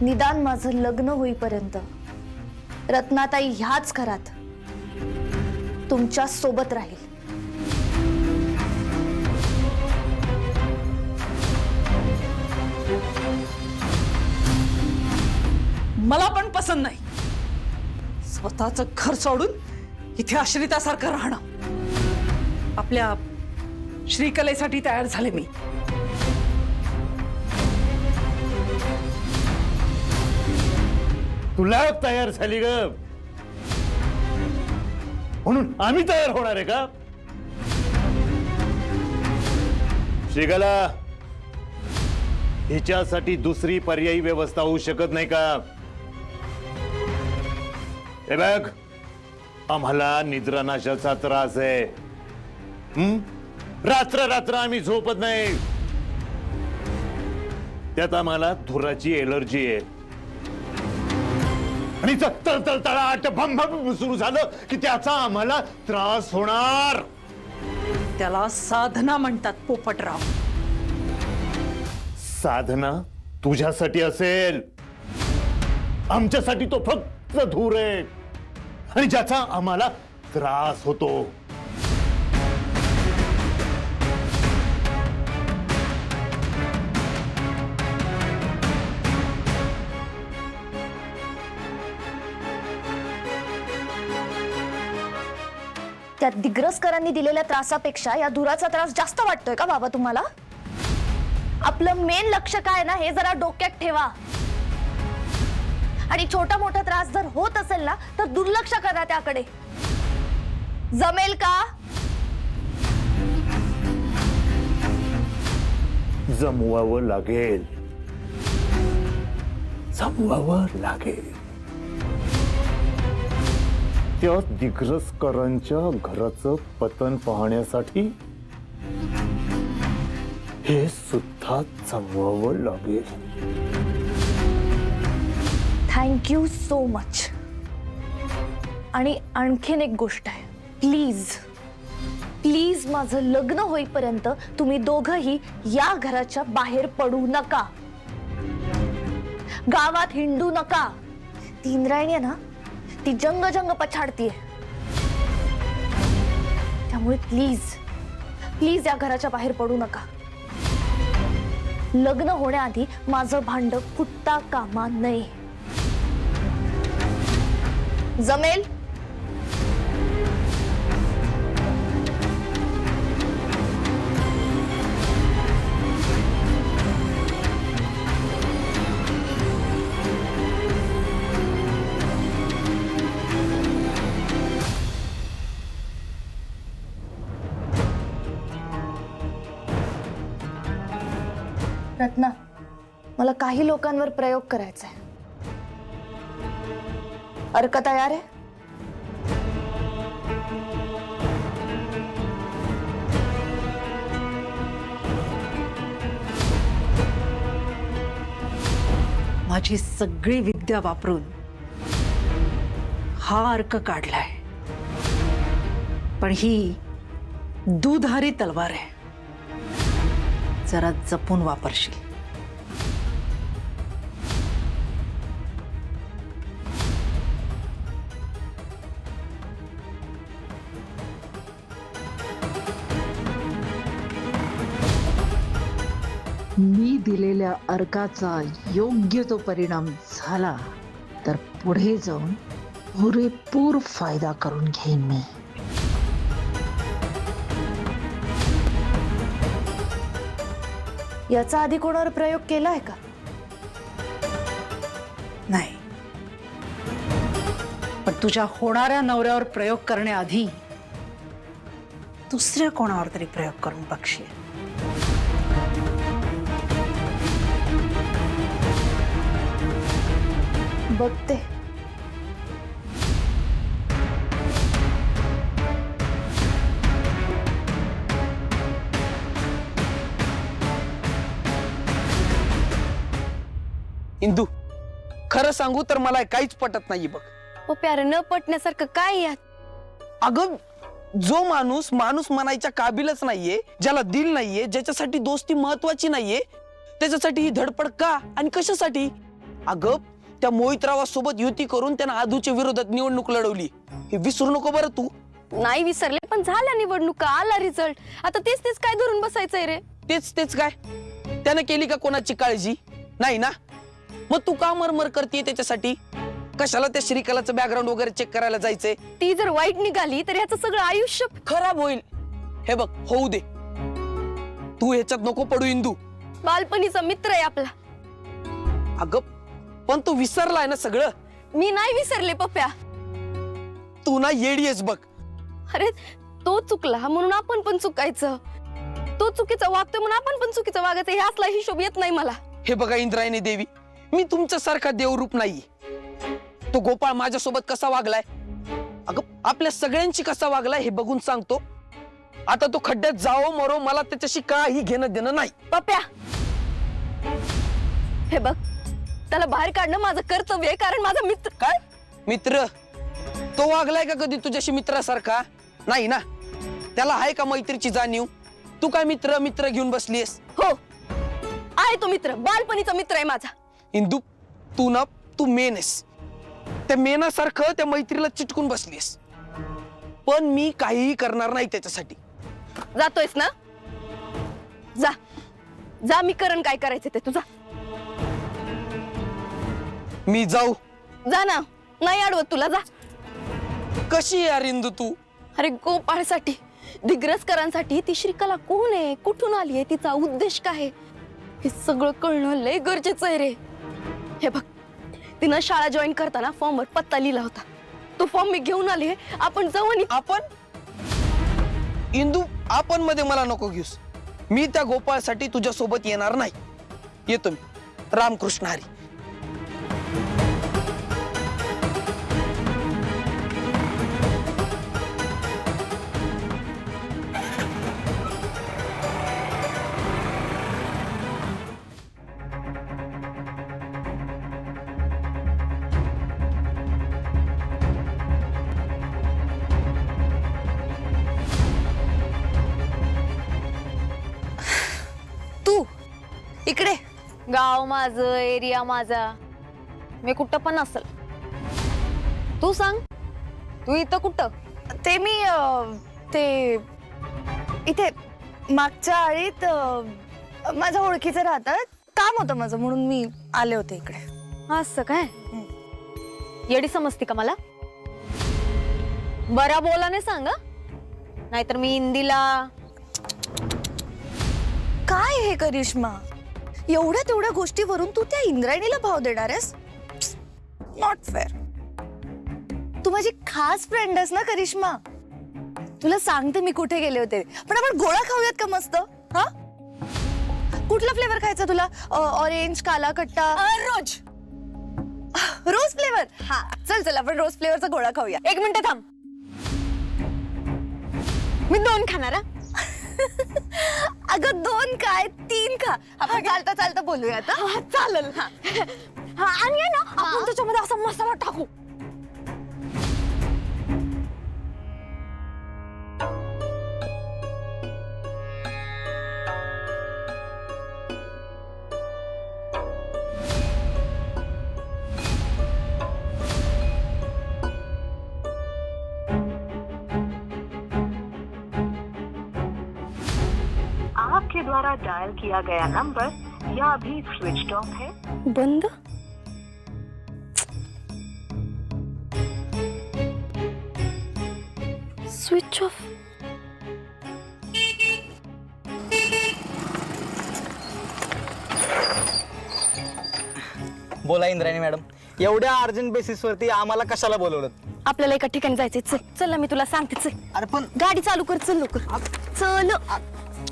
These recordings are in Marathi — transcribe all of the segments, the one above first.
निदान माझं लग्न होईपर्यंत रत्नाताई ह्याच घरात तुमच्या सोबत राहील। मला पण पसंत नाही स्वतःचं घर सोडून इथे आश्रितासारखं राहणं। आपल्या श्रीकलेसाठी तयार झाले मी। तुला तयार झाली ग म्हणून आम्ही तयार होणार आहे का? श्रीकला, हिच्यासाठी दुसरी पर्यायी व्यवस्था होऊ शकत नाही का? हे बघ, आम्हाला निद्रानाशाचा त्रास आहे। रात्र रात्र आम्ही झोपत नाही, त्यात आम्हाला धुराची एलर्जी आहे आणि तळतळतळाट भंभम सुरू झालं की त्याचा आम्हाला त्रास होणार। त्याला साधना म्हणतात पोपटराव। साधना तुझ्यासाठी असेल, आमच्यासाठी तो फक्त धूर आहे आणि ज्याचा आम्हाला त्रास होतो। त्या दिग्रसकरांनी दिलेल्या त्रासापेक्षा या धुराचा त्रास जास्त वाटतोय का बाबा तुम्हाला? आपलं मेन लक्ष काय ना हे जरा डोक्यात ठेवा। आणि छोटा मोठा त्रास जर होत असेल ना तर दुर्लक्ष करा त्याकडे। जमेल का? जमवावं लागेल, जमवावं लागेल। त्या दिग्रसकरांच्या घराचं पतन पाहण्यासाठी हे सुद्धा जमवावं लागेल। Thank you so much. आणि आणखीन एक गोष्ट आहे, प्लीज प्लीज माझं लग्न होईपर्यंत तुम्ही दोघंही या घराच्या बाहेर पडू नका, गावात हिंडू नका। ती इंद्रायणी आहे ना, ती जंग जंग पछाडतीये, त्यामुळे प्लीज प्लीज या घराच्या बाहेर पडू नका। लग्न होण्याआधी माझं भांड फुटता कामा नये। जमेल? रत्ना, मला काही लोकांवर प्रयोग करायचा आहे। अर्क तयार आहे? माझी सगळी विद्या वापरून हा अर्क काढलाय, पण ही दुधारी तलवार आहे, जरा जपून वापरशील। मी दिलेल्या अर्काचा योग्य तो परिणाम झाला तर पुढे जाऊन पुरेपूर फायदा करून घेईन मी। याचा आधी कोणावर प्रयोग केलाय का? नाही, पण तुझ्या होणाऱ्या नवऱ्यावर प्रयोग करण्याआधी दुसऱ्या कोणावर तरी प्रयोग करून बघशील। बघते। इंदू, खरं सांगू तर मला काहीच पटत नाही बघ। ओ प्यार, न पटण्यासारखं काय यात? अगं, जो माणूस माणूस म्हणायच्या काबिलच नाहीये, ज्याला दिल नाहीये, ज्याच्यासाठी दोस्ती महत्वाची नाहीये, त्याच्यासाठी ही धडपड का आणि कशासाठी? अगं त्या मोहितरावासोबत युती करून त्यानं आधूच्या विरोधात निवडणूक लढवली, हे विसरू नको बरं तू. नाही विसरले, पण झाल्या निवडणुका, आला रिझल्ट. आता तेच तेच काय धरून बसायचंय रे? तेच काय त्यानं केली का कोणाची काळजी? नाही ना. मग तू का मरमर करते त्याच्यासाठी? कशाला त्या श्रीकलाचं बॅकग्राऊंड वगैरे चेक करायला जायचंय? ती जर वाईट निघाली तर याचं सगळं आयुष्य खराब होईल. हे बघ, होऊ दे, तू ह्याच्यात नको पडू इंदू. बालपणीचा मित्र आहे आपला. अगं पण तू विसरलाय ना सगळं? मी नाही विसरले पप्प्या. तू ना येडी आहेस बघ. अरे तो चुकला म्हणून आपण पण चुकायचं, तो चुकीचा वागतोय म्हणून आपण पण चुकीचं वागायचं, हे असला हिशोब येत नाही मला. हे बघा इंद्रायणी देवी, मी तुमच्यासारखा देवरूप नाहीये. तो गोपाळ माझ्यासोबत कसा वागलाय, अगं आपल्या सगळ्यांची कसा वागलाय हे बघून सांगतो. आता तो खड्ड्यात जाओ मरो, मला त्याच्याशी काही घेणं देणं नाही. पप्प्या हे बघ, त्याला बाहेर काढणं माझं कर्तव्य आहे, कारण माझा मित्र. काय मित्र? तो वागलाय का कधी तुझ्याशी मित्रासारखा? नाही ना. त्याला आहे का मैत्रीची जाणीव? तू काय मित्र मित्र घेऊन बसलीस? हो आहे तो मित्र, बालपणीचा मित्र आहे माझा. इंदू तू मेन आहेस. त्या मेनासारखं त्या मैत्रीला चिटकून बसलीस. पण मी काहीही करणार नाही त्याच्यासाठी. जातोयस ना? जा जा, मी करण काय करायचं ते तुझा. मी जाऊ? जा ना, नाही अडवत तुला, जा. कशी यार इंदू तू? अरे गोपाळसाठी, दिग्रसकरांसाठी ती श्रीकला कोण आहे, कुठून आली आहे, तिचा उद्देश काय आहे, हे सगळं कळणं लय गरजेचं आहे रे. हे बघ, तिनं शाळा जॉईन करताना फॉर्मवर पत्ता लिहिला होता. तो फॉर्म मी घेऊन आली. आपण जाऊ आणि आपण? इंदू आपण मध्ये मला नको घेऊस. मी त्या गोपाळसाठी तुझ्या सोबत येणार नाही. येतो मी. रामकृष्ण हरी. तू इकडे, गाव माझं, एरिया माझा, मी कुठं पण असल. तू सांग, तू इथं कुठं? ते मी ते इथे मागच्या आळीत माझ्या ओळखीचं राहतात, काम होतं माझं म्हणून मी आले होते इकडे. असं काय? येडी समजते का मला? बरा बोलाने सांग, नाहीतर मी इंदीला. काय हे करिश्मा, एवढ्या तेवढ्या गोष्टीवरून तू त्या इंद्रायणीला भाव देणार आहेस? Not fair. तू माझी खास फ्रेंड आहेस ना करिश्मा. तुला सांगते मी कुठे गेले होते, पण आपण गोळा खाऊयात का मस्त? हा, कुठला फ्लेवर खायचा तुला? ऑरेंज, काला, खट्टा? रोज रोज फ्लेवर. हा चल चल, आपण रोज फ्लेवरचा गोळा खाऊया. एक मिनिट थांब, मी 2 खाणार. अगं 2 काय 3 खा. आपण चालता चालता बोलूया आता. चालेल. हा आणि ना आपण त्याच्यामध्ये असा मसाला टाकू. आपके द्वारा डायल किया गया नंबर या अभी स्विच ऑफ है. बंद. Switch off. बोला इंद्रायणी मॅडम, एवढ्या अर्जंट बेसिस वरती आम्हाला कशाला बोलवलं? आपल्याला एका ठिकाणी जायचंय. चल चल ना, मी तुला सांगते. चल, अरे पण गाडी चालू कर, चल लवकर. चल,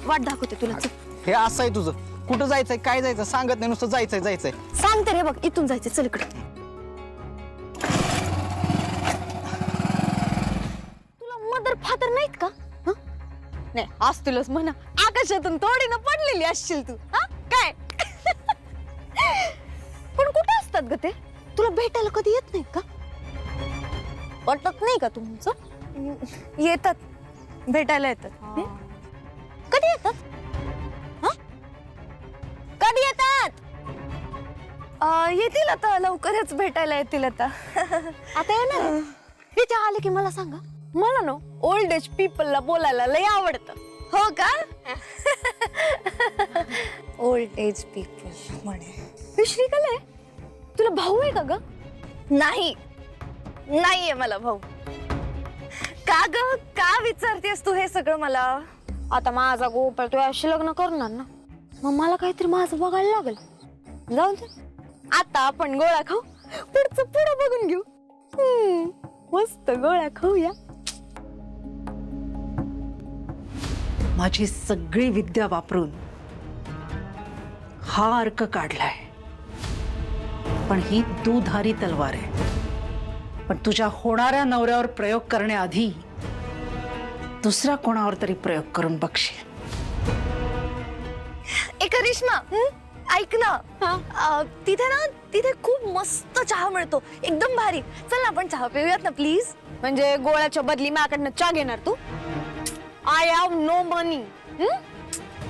वाट दाखवते तुला. चल, हे असं आहे तुझं. कुठं जायचंय, काय जायचं सांगत नाही, नुसतं जायचंय. सांगते रे. बघ, इथून जायचंय. चल इकडे. तुला मदर फादर नाहीत का? हं? नाही असतीलच म्हणा. आकाशातून थोडी ना पडलेली असशील तू. हा काय? पण कुठे असतात ग ते? तुला भेटायला कधी येत नाहीत का? पटत नाही का तुमचं? येतात, भेटायला येतात. कधी येतात? कधी येतात? येतील आता, लवकरच भेटायला येतील आता. आता येणार तिथे आले की मला सांगा. मला ना ओल्ड एज पीपलला बोलायला लय आवडतं. हो का? ओल्ड एज पीपल म्हणे. श्रीकला तुला भाऊ आहे का ग? नाही, नाहीये मला भाऊ. का ग, का विचारतेस तू हे सगळं मला? आता माझा गोपाळ तू अशी लग्न करणार ना, मग मला काहीतरी माझं बघायला लागल. जाऊ दे, आता आपण गोळ्या खाऊ, पुढचं पुढं बघून घेऊ. मस्त गोळ्या खाऊया. माझी सगळी विद्या वापरून हा अर्क काढलाय, पण ही दुधारी तलवार आहे. पण तुझ्या होणाऱ्या नवऱ्यावर प्रयोग करण्याआधी दुसऱ्या कोणावर तरी प्रयोग करून बघशील. ए करिश्मा, ऐक ना, तिथे खूप मस्त चहा मिळतो, एकदम भारी. चल ना आपण चहा पिऊयात ना प्लीज. म्हणजे गोळ्याच्या बदली माझ्याकडनं चहा घेणार तू? आय हॅव नो मनी.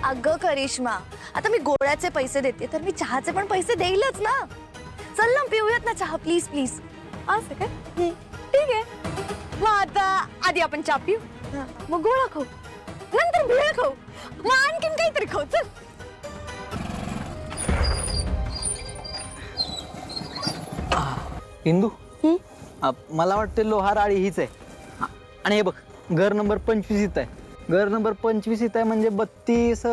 अगं करिश्मा, आता मी गोळ्याचे पैसे देते तर मी चहाचे पण पैसे देईलच ना. चल ना पिऊयात ना चहा प्लीज प्लीज. असं काय? ठीक आहे, मग आता आधी आपण चहा पिऊ, मग गोळा खाऊ, नंतर भेळ खाऊ, मग आणखीन काहीतरी खाऊ. चल. इंदू मला वाटतं लोहार आळी हीच आहे. आणि हे बघ, घर नंबर 25 इथं आहे. घर नंबर 25 इथं आहे म्हणजे 32.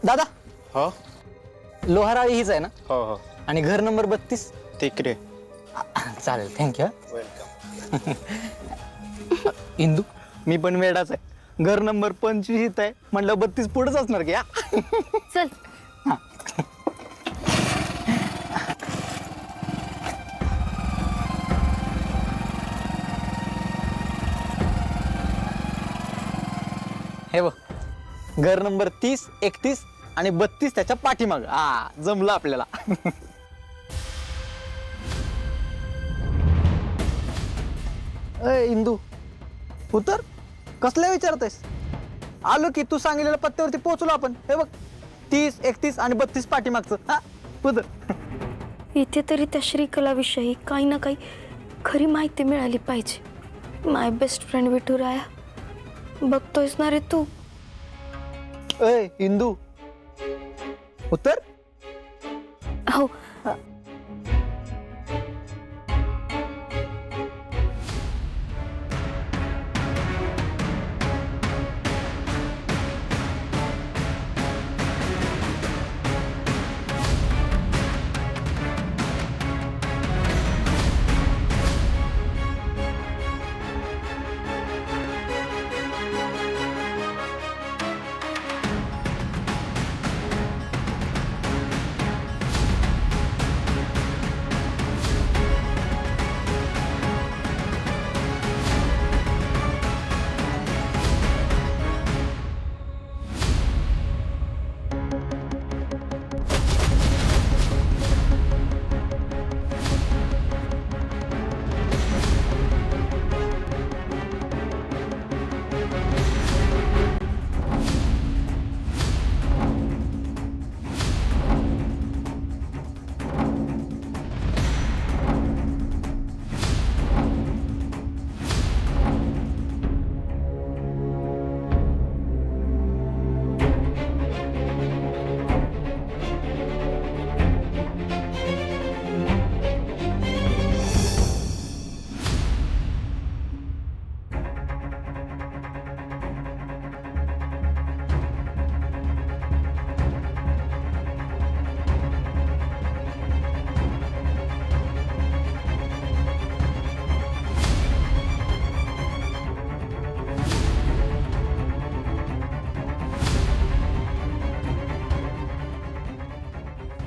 दादा, हो लोहार आळी हीच आहे ना? हो हो, आणि घर नंबर 32 तिकडे. चालेल, थँक्यू. वेलकम. इंदू, मी पण वेडाच आहे. घर नंबर 25 इथं आहे म्हटलं 32 पुढेच असणार की. चल. हे बघ, घर नंबर 30, 31 आणि 32 त्याच्या पाठीमाग. जमलं आपल्याला. अय इंदू, उतर. कसल्या विचारतेस? आलो की तू सांगितलेल्या पत्त्यावरती पोहोचलो आपण. हे बघ, 30, 31 आणि 32 पाठीमागचं. उतर. इथे तरी त्या श्रीकलाविषयी काही ना काही खरी माहिती मिळाली पाहिजे. माय बेस्ट फ्रेंड विठुराया, बघतोयस ना रे तू? अय इंदू, उतर. हो.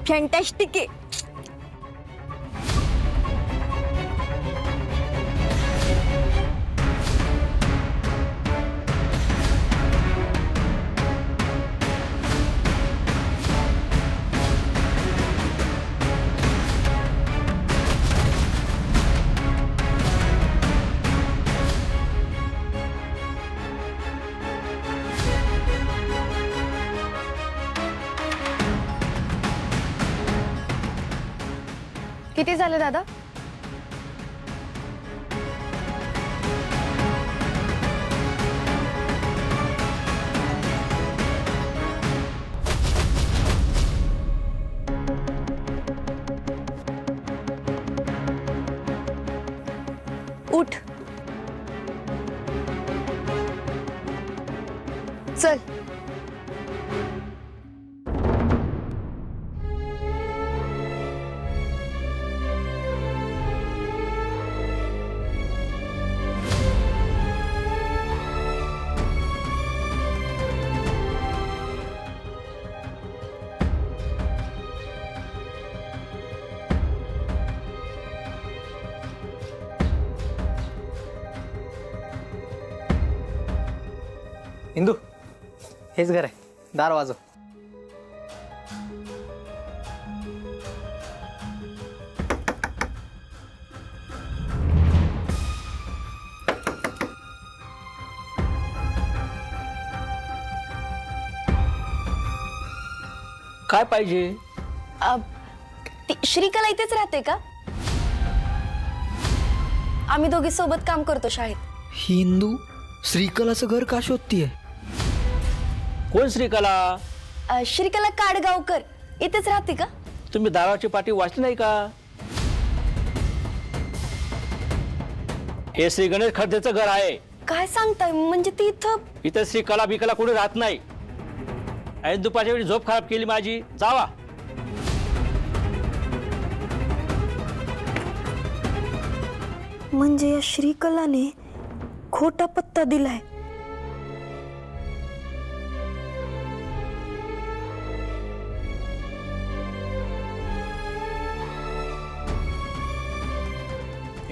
फॅन्टॅस्टिक आहे. किती झाले दादा? उठ. चल. इंदू, हेच घर आहे, दार वाजव. काय पाहिजे? ती श्रीकला इथेच राहते का? आम्ही दोघी सोबत काम करतो शाळेत. हिंदू श्रीकलाचं घर का शोधतीये? कोण श्रीकला? श्रीकला काडगावकर इथेच राहते का? तुम्ही दाराची पाटी वाचली नाही का? हे श्री गणेश खर्देचं घर आहे. काय सांगताय? म्हणजे ती इथं श्रीकला बिकला कोणी राहत नाही. आणि दुपारच्या वेळी झोप खराब केली माझी. जावा. म्हणजे या श्रीकलाने खोटा पत्ता दिलाय.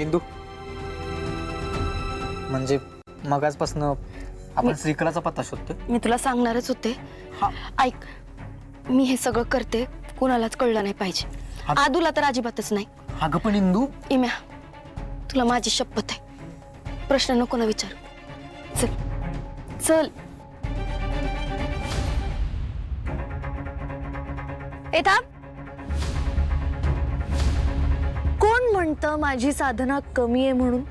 इंदू, म्हणजे मगाचपासून आपण श्रीकलाचा पत्ता शोधतोय. मी तुला सांगणारच होते. ऐक, मी हे सगळं करते कुणालाच कळलं नाही पाहिजे. आदूला तर अजिबातच नाही. अगं पण इंदू, इम्या, तुला माझी शपथ आहे, प्रश्न नको ना विचार. चल चल. ए थांब. कोण म्हणतं माझी साधना कमी आहे म्हणून?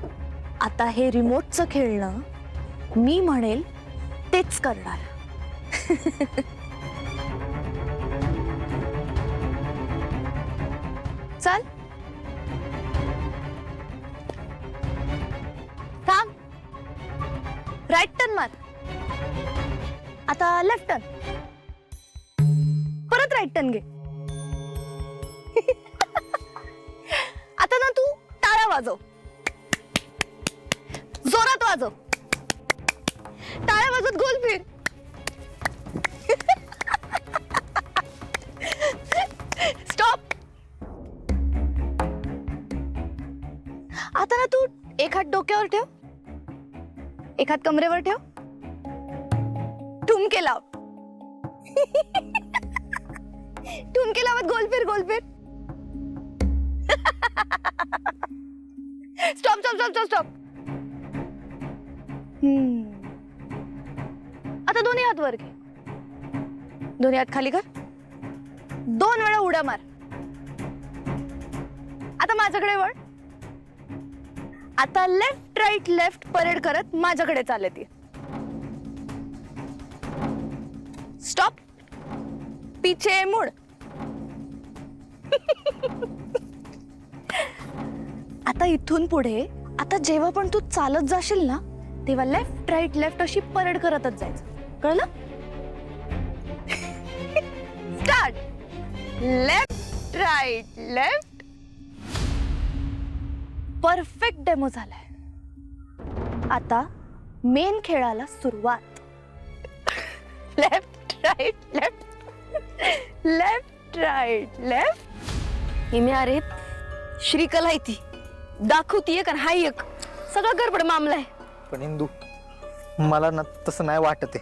आता हे रिमोटचं खेळणं मी म्हणेल तेच करणार. चल. थांब. राईट टर्न मार. आता लेफ्ट टर्न. परत राईट टर्न घे. आता ना तू टाळ्या वाजव. जोरात वाजव. टाळ्या वाजवत गोल फिर. स्टॉप. आता ना तू एक हात डोक्यावर ठेव, एक हात कमरेवर ठेव, ठुमके लाव. ठुमके लावत गोल फिर गोल फिर. Stop stop stop stop stop. आता दोन्ही हात वर घे. दोन्ही हात खाली कर. 2 वेळा उड्या मार. आता माझ्याकडे वळ. आता लेफ्ट राईट लेफ्ट परेड करत माझ्याकडे चालले ती. स्टॉप. पीछे मुड. आता इथून पुढे आता जेव्हा पण तू चालत जाशील ना, तेव्हा लेफ्ट राईट लेफ्ट अशी परेड करतच जायचं. कळलं? Start. Left right left. Perfect demo झालाय. आता मेन खेळाला सुरुवात. Left right left left right left. इम्या, अरे श्रीकला इथे दाखवतीये का? हाय एक सगळं गडबड मामला आहे. पण इंदू, मला ना तसं नाही वाटत आहे.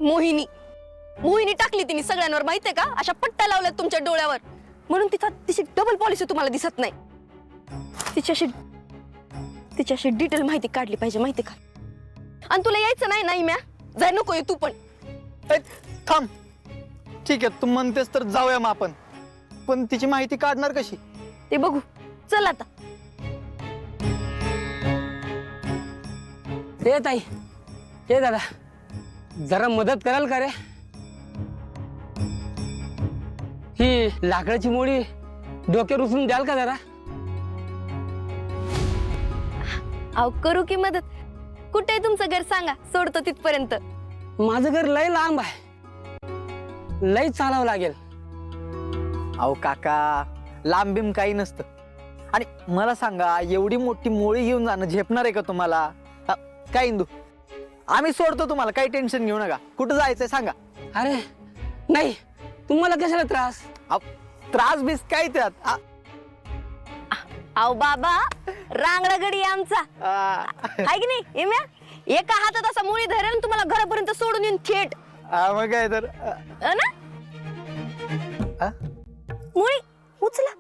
मोहिनी टाकली तिने सगळ्यांवर, माहितीये का? अशा पट्ट्या लावल्यात तुमच्या डोळ्यावर, म्हणून तिची डबल पॉलिसी तुम्हाला दिसत नाही. तिच्याशी डिटेल माहिती काढली पाहिजे, माहिती का? आणि तुला यायचं नाही ना इम्या? जाय नको तू पण. थांब. ठीक आहे, तू म्हणतेस तर जाऊया मग आपण. पण तिची माहिती काढणार कशी? ते बघू. चल आता. ए ताई, ए दादा, जरा मदत कराल का रे? ही लाकडाची मोडी डोक्यावर उचलून द्याल का जरा? अहो करू की मदत. कुठे आहे तुमचं घर सांगा, सोडतो तिथपर्यंत. माझं घर लय लांब आहे, लय चालावं लागेल. अहो काका, लांबीम काही नसतं. आणि मला सांगा, एवढी मोठी मोळी घेऊन जाणं झेपणार आहे का तुम्हाला? काय इंदू, आम्ही सोडतो तुम्हाला, काही टेन्शन घेऊ नका. कुठं जायचंय सांगा. अरे नाही, तुम्हाला कशाला त्रास? अहो, त्रास बीस काय त्यात? अहो बाबा, रांगडा गडी आहे आमचा, आहे की नाही? इम्या, एका हातात असा मुळी धरेल तुम्हाला घरापर्यंत सोडून येऊन थेट. मग काय तर ना मुळी उचला.